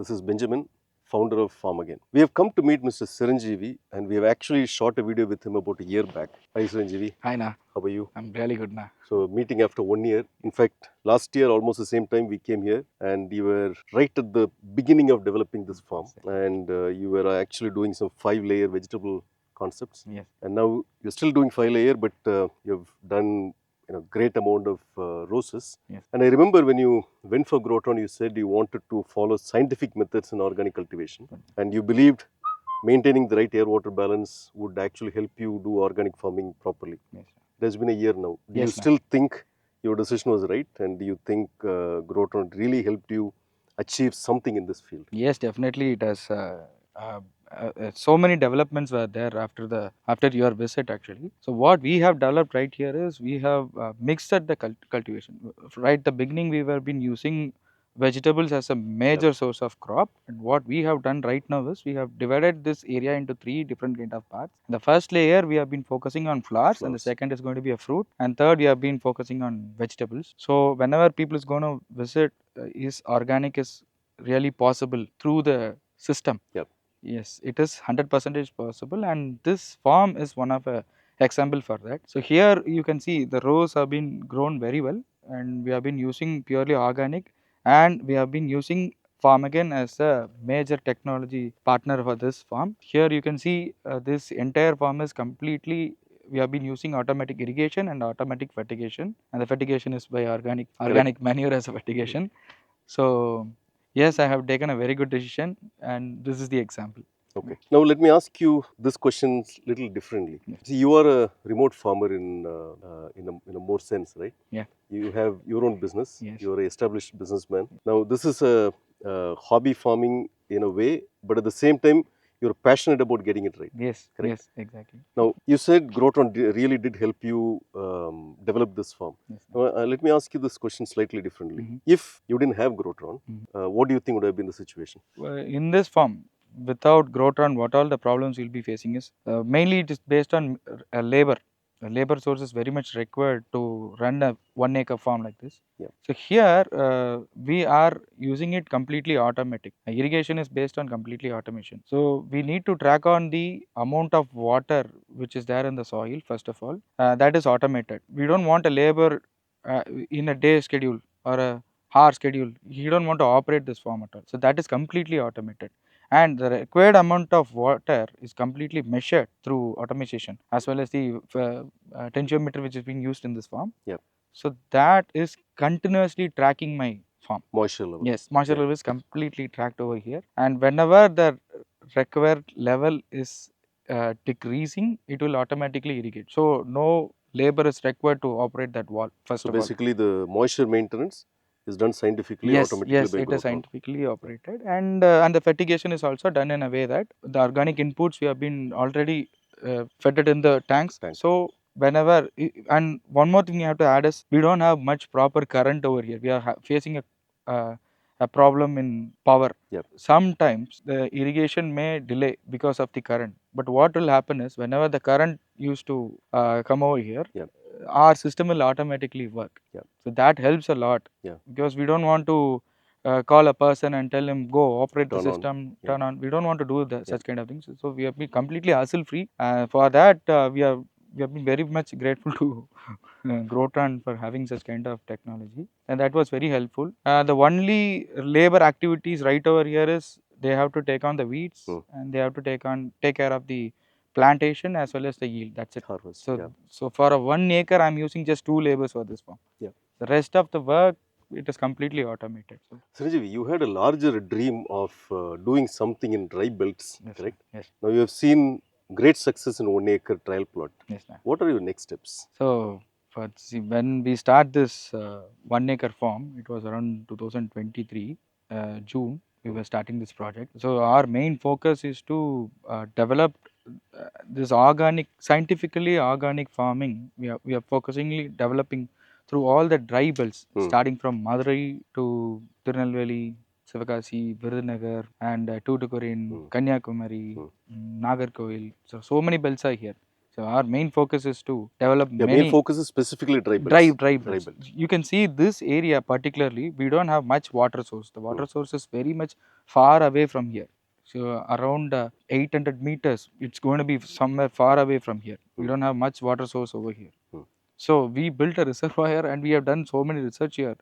This is Benjamin, founder of Farmagain. We have come to meet Mr. Siranjeevi and we have actually shot a video with him about a year back. Hi Siranjeevi. Hi, Na. How are you? I'm really good, Na. So, meeting after 1 year. In fact, last year, almost the same time, we came here and you were right at the beginning of developing this farm. And you were actually doing some 5-layer vegetable concepts. Yes. And now you're still doing 5-layer, but you've done great amount of roses. Yes. And I remember when you went for Groton, you said you wanted to follow scientific methods in organic cultivation. And you believed maintaining the right air-water balance would actually help you do organic farming properly. Yes. It has been a year now. Do you Yes, still think your decision was right? And do you think Groton really helped you achieve something in this field? Yes, definitely it has. So many developments were there after your visit actually. So what we have developed right here is we have mixed at the cultivation. Right at the beginning we were been using vegetables as a major source of crop, and what we have done right now is we have divided this area into 3 different kind of parts. The first layer we have been focusing on flowers, and the second is going to be a fruit, and third we have been focusing on vegetables. So whenever people is going to visit, is organic is really possible through the system. Yep. Yes, it is 100% possible, and this farm is one of a example for that. So here you can see the rows have been grown very well, and we have been using purely organic, and we have been using Farmagain as a major technology partner for this farm. Here you can see this entire farm is completely, we have been using automatic irrigation and automatic fertigation, and the fertigation is by organic manure as a fertigation. So yes, I have taken a very good decision, and this is the example. Okay. Now let me ask you this question little differently. Yes. See, you are a remote farmer in a more sense, right? Yeah. You have your own business. Yes. You are an established businessman. Now this is a hobby farming in a way, but at the same time, you're passionate about getting it right. Yes. Correct? Yes. Exactly. Now you said Groton really did help you develop this farm. Yes. Now, let me ask you this question slightly differently. If you didn't have Groton, what do you think would have been the situation? In this farm, without Groton, what all the problems we'll be facing is mainly it is based on labor. Labor source is very much required to run a 1 acre farm like this. Yeah. So here we are using it completely automatic. Irrigation is based on completely automation. So we need to track on the amount of water which is there in the soil first of all. That is automated. We don't want a labor in a day schedule or a hour schedule. You don't want to operate this farm at all. So that is completely automated. And the required amount of water is completely measured through automation, as well as the tensiometer which is being used in this farm. Yep. So that is continuously tracking my farm. Moisture level. Yes, moisture level is completely tracked over here. And whenever the required level is decreasing, it will automatically irrigate. So no labor is required to operate that wall first So of all. basically the moisture maintenance is done scientifically, automatically Yes, by it is Groton. scientifically operated, and the fertigation is also done in a way that the organic inputs we have been already fed it in the tanks. So whenever and one more thing you have to add is we don't have much proper current over here. We are facing a problem in power. Yep. Sometimes the irrigation may delay because of the current. But what will happen is whenever the current used to come over here, Yep. our system will automatically work. Yep. So that helps a lot. Yeah. Because we don't want to call a person and tell him go operate the Turn on. system, Yeah. turn on. We don't want to do such kind of things. So we have been completely hassle free. For that, we have been very much grateful to Groton for having such kind of technology, and that was very helpful. The only labor activities right over here is they have to take on the weeds and they have to take care of the plantation as well as the yield. That's it. Harvest. So Yeah. so for a 1 acre, I'm using just 2 labors for this farm. Yeah. The rest of the work, it is completely automated. So, Sanjeev, you had a larger dream of doing something in dry belts, yes, correct? Yes. Now you have seen great success in 1 acre trial plot. Yes, ma'am. What are your next steps? So when we start this 1 acre farm, it was around 2023 June. We were starting this project. So our main focus is to develop this scientifically organic farming. We are focusingly developing through all the dry belts, starting from Madurai to Tirunelveli, Sivakasi, Virudhunagar, and Tuticorin, Kanyakumari, Nagarkoil. So many belts are here. So our main focus is to develop Yeah, main many focus is specifically dry dry belts. dry belts. You can see this area particularly, we don't have much water source. The water source is very much far away from here. So around 800 meters, it's going to be somewhere far away from here. We don't have much water source over here. So we built a reservoir and we have done so many research here.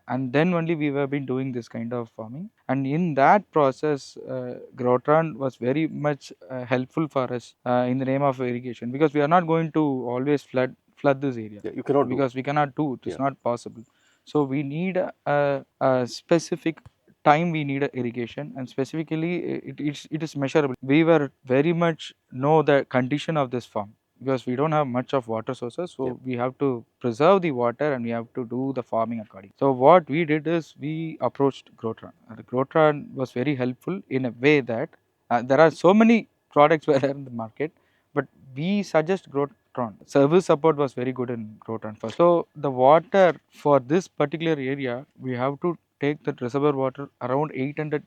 And then only we have been doing this kind of farming. And in that process, Grotran was very much helpful for us in the name of irrigation, because we are not going to always flood this area. Yeah, you cannot because we cannot do it. It's Yeah. not possible. So we need a specific time, we need a irrigation, and specifically it is measurable. We were very much know the condition of this farm, because we don't have much of water sources, so we have to preserve the water and we have to do the farming according. So what we did is we approached Grotran. The Grotran was very helpful in a way that there are so many products were there in the market, but we suggest Grotran. Service support was very good in Grotran first. So the water for this particular area, we have to take the reservoir water around 800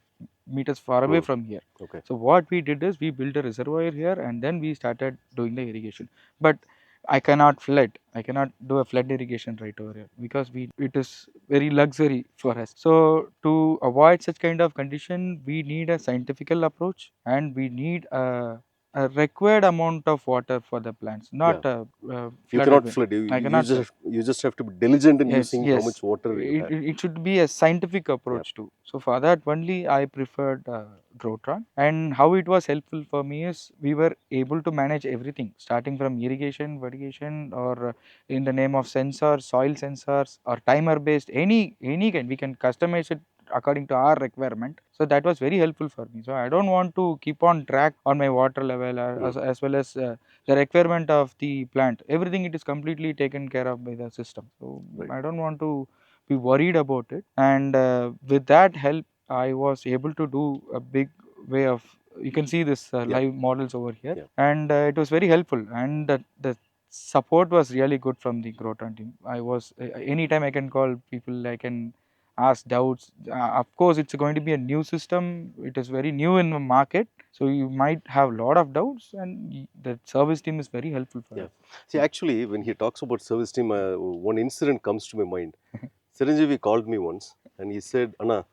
meters far away from here. Okay. So what we did is we built a reservoir here and then we started doing the irrigation. But I cannot flood. I cannot do a flood irrigation right over here, because it is very luxury for us. So to avoid such kind of condition, we need a scientific approach and we need a required amount of water for the plants, not a You flood. cannot flood. I cannot flood. You just have to be diligent in Yes, using how yes. much water you have. It should be a scientific approach too. So for that only I preferred Grotran. And how it was helpful for me is we were able to manage everything, starting from irrigation, fertigation, or in the name of sensors, soil sensors, or timer based, any kind. We can customize it according to our requirement. So that was very helpful for me. So I don't want to keep on track on my water level as well as the requirement of the plant. Everything it is completely taken care of by the system. So I don't want to be worried about it. And with that help, I was able to do a big way of, you can see this live models over here, and it was very helpful. And the support was really good from the Grotran team. I was anytime I can call people, I can ask doubts. Of course, it's going to be a new system. It is very new in the market, so you might have a lot of doubts, and the service team is very helpful for us. See, actually, when he talks about service team, one incident comes to my mind. Chiranjeevi called me once and he said, Anna,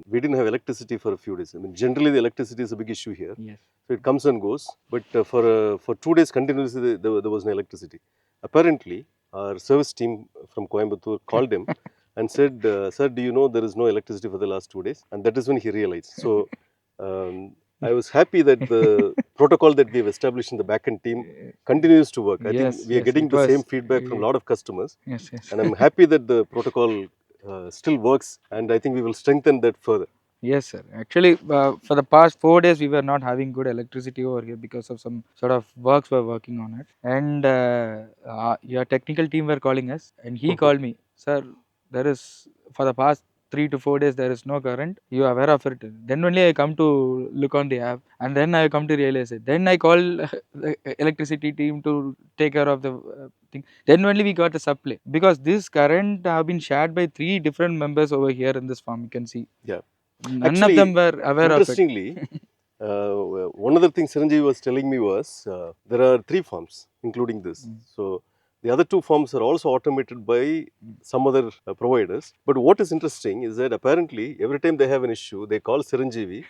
we didn't have electricity for a few days. I mean, generally the electricity is a big issue here. Yes. So it comes and goes. But for 2 days continuously, there was no electricity. Apparently, our service team from Coimbatore called him and said, sir, do you know there is no electricity for the last 2 days? And that is when he realized. So I was happy that the protocol that we have established in the backend team continues to work. I think we are getting the same feedback from a lot of customers. Yes, yes. And I'm happy that the protocol still works, and I think we will strengthen that further. Yes, sir. Actually, for the past 4 days, we were not having good electricity over here because of some sort of works we're working on it. And your technical team were calling us, and he called me, sir, there is, for the past 3 to 4 days, there is no current. You are aware of it. Then only I come to look on the app, and then I come to realize it. Then I call the electricity team to take care of the thing. Then only we got the supply, because this current have been shared by 3 different members over here in this farm. You can see. Yeah. None Actually, of them were aware of it. Interestingly, one other thing Chiranjeevi was telling me was there are 3 farms, including this. So the other 2 farms are also automated by some other providers. But what is interesting is that apparently every time they have an issue, they call Chiranjeevi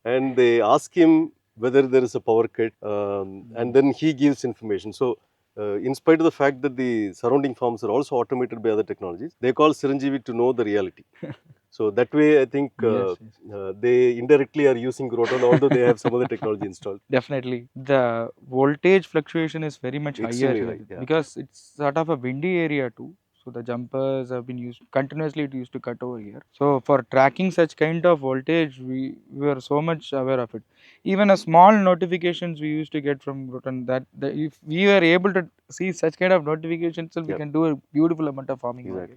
and they ask him whether there is a power cut, and then he gives information. So in spite of the fact that the surrounding farms are also automated by other technologies, they call Chiranjeevi to know the reality. So that way, I think they indirectly are using Grotran, although they have some other technology installed. Definitely. The voltage fluctuation is very much Extremely higher high, here, yeah. because it's sort of a windy area too. So the jumpers have been used continuously. It used to cut over here. So for tracking such kind of voltage, we were so much aware of it. Even a small notifications we used to get from Grotran, that if we were able to see such kind of notifications, we can do a beautiful amount of farming over here.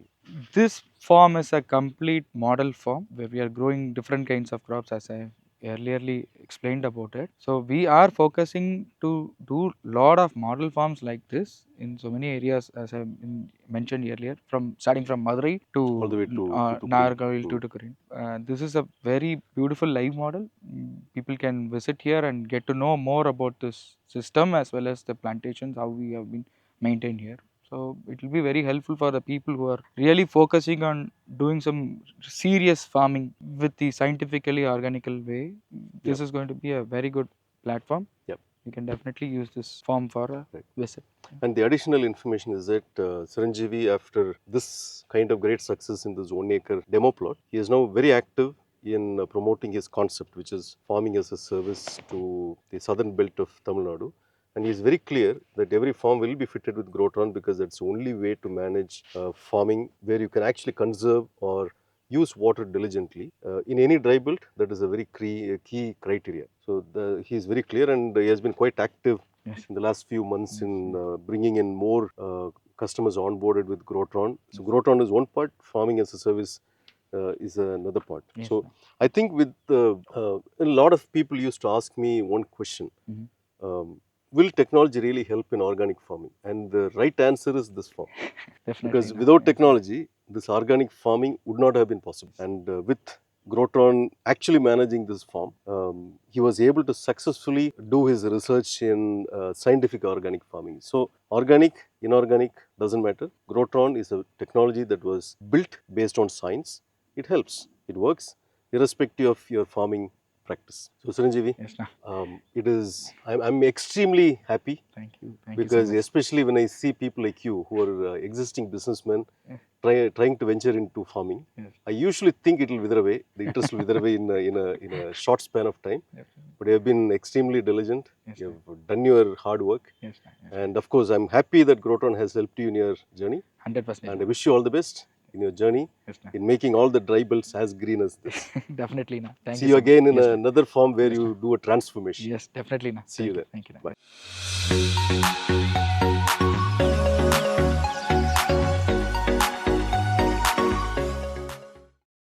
This farm is a complete model farm where we are growing different kinds of crops, as I earlierly explained about it. So we are focusing to do lot of model farms like this in so many areas, as I mentioned earlier, from starting from Madurai All the way to to Tuticorin. Nagarkoil to Tuticorin. This is a very beautiful live model. People can visit here and get to know more about this system as well as the plantations, how we have been maintained here. So it will be very helpful for the people who are really focusing on doing some serious farming with the scientifically organical way. This Yep. is going to be a very good platform. Yep. You can definitely use this form for a Right. visit. And the additional information is that Saranjeevi, after this kind of great success in this 1 acre demo plot, he is now very active in promoting his concept, which is farming as a service to the southern belt of Tamil Nadu. And he is very clear that every farm will be fitted with Grotron because that's the only way to manage farming where you can actually conserve or use water diligently. In any dry belt, that is a very key criteria. So he is very clear, and he has been quite active in the last few months in bringing in more customers onboarded with Grotron. So Grotron is one part, farming as a service is another part. So I think with a lot of people used to ask me one question. Will technology really help in organic farming? And the right answer is this form. Because without technology, this organic farming would not have been possible. And with Grotron actually managing this farm, he was able to successfully do his research in scientific organic farming. So organic, inorganic doesn't matter. Grotron is a technology that was built based on science. It helps. It works irrespective of your farming practice. So Saranjeevi, it is. I'm extremely happy. Thank you. Because especially when I see people like you who are existing businessmen trying to venture into farming, I usually think it will wither away. The interest will wither away in a short span of time. But you have been extremely diligent. You have done your hard work. And of course, I'm happy that Grotron has helped you in your journey. 100%. And I wish you all the best in your journey in making all the dry belts as green as this. Definitely. Thank See you you so again much. in another farm where you do a transformation. Yes, definitely. See you there. Thank you. Bye.